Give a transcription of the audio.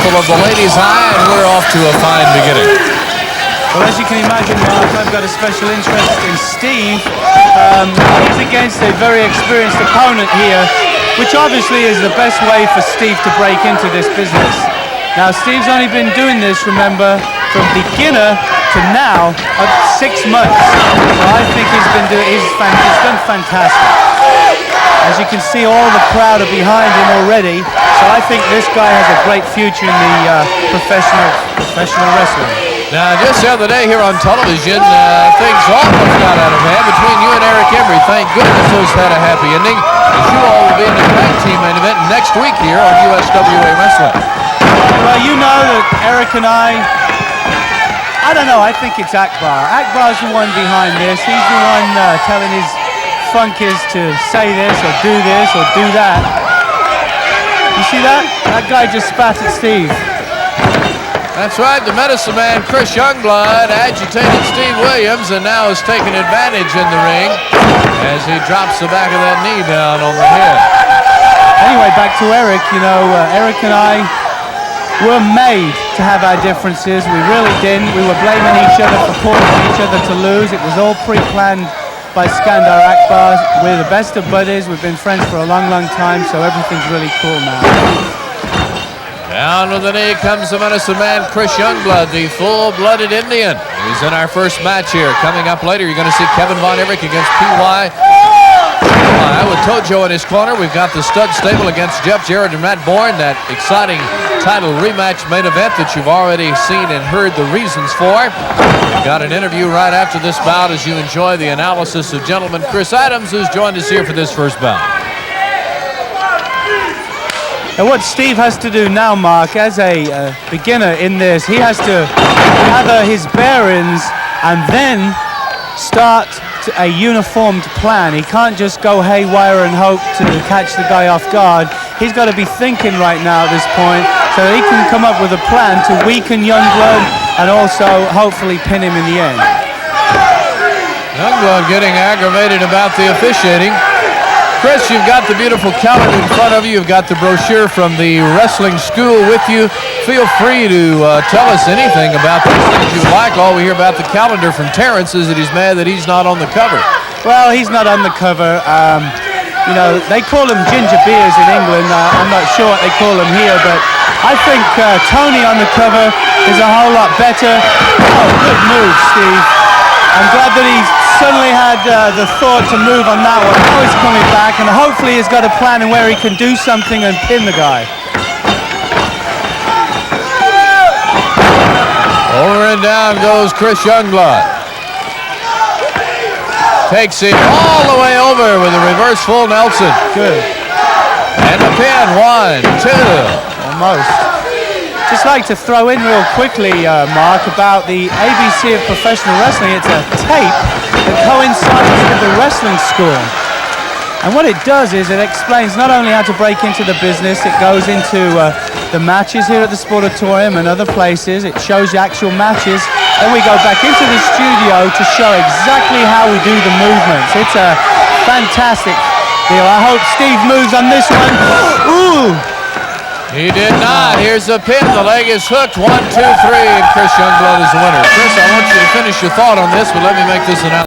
apple of the ladies' eye, and we're off to a fine beginning. Well, as you can imagine, Mark, I've got a special interest in Steve. He's against a very experienced opponent here, which obviously is the best way for Steve to break into this business. Now, Steve's only been doing this, remember, from beginner to now of 6 months. So I think he's done fantastic. As you can see, all the crowd are behind him already. So I think this guy has a great future in the professional wrestling. Now, just the other day here on television, things almost got out of hand between you and Eric Embry. Thank goodness those had a happy ending, as you all will be in the tag team main event next week here on USWA Wrestling. Well, you know that Eric and I don't know, I think it's Akbar. Akbar's the one behind this. He's the one telling his funkers to say this or do that. You see that? That guy just spat at Steve. That's right, the medicine man, Chris Youngblood, agitated Steve Williams and now is taking advantage in the ring as he drops the back of that knee down on the head. Anyway, back to Eric. You know, Eric and I were made to have our differences. We really didn't. We were blaming each other for causing each other to lose. It was all pre-planned by Skandar Akbar. We're the best of buddies. We've been friends for a long, long time, so everything's really cool now. Down with the knee comes the medicine man, Chris Youngblood, the full-blooded Indian. He's in our first match here. Coming up later, you're going to see Kevin Von Erich against P.Y. With Tojo in his corner. We've got the Stud Stable against Jeff Jarrett and Matt Bourne. That exciting title rematch main event that you've already seen and heard the reasons for. We've got an interview right after this bout as you enjoy the analysis of gentleman Chris Adams, who's joined us here for this first bout. And what Steve has to do now, Mark, as a beginner in this, he has to gather his bearings and then start a uniformed plan. He can't just go haywire and hope to catch the guy off guard. He's got to be thinking right now at this point so that he can come up with a plan to weaken Youngblood and also hopefully pin him in the end. Youngblood getting aggravated about the officiating. Chris, you've got the beautiful calendar in front of you. You've got the brochure from the wrestling school with you. Feel free to tell us anything about these things you like. All we hear about the calendar from Terrence is that he's mad that he's not on the cover. Well, he's not on the cover. You know, they call them ginger beers in England. I'm not sure what they call them here, but I think Tony on the cover is a whole lot better. Oh, good move, Steve. I'm glad that he's suddenly had the thought to move on that one. Now he's coming back, and hopefully he's got a plan in where he can do something and pin the guy. Over and down goes Chris Youngblood. Takes him all the way over with a reverse full Nelson. Good. And the pin, 1, 2. Almost. Just like to throw in real quickly, Mark, about the ABC of professional wrestling. It's a tape that coincides with the wrestling school. And what it does is it explains not only how to break into the business, it goes into the matches here at the Sportatorium and other places. It shows you actual matches. Then we go back into the studio to show exactly how we do the movements. It's a fantastic deal. I hope Steve moves on this one. Ooh! He did not. Here's the pin. The leg is hooked. 1, 2, 3, and Chris Youngblood is the winner. Chris, I want you to finish your thought on this, but let me make this announcement.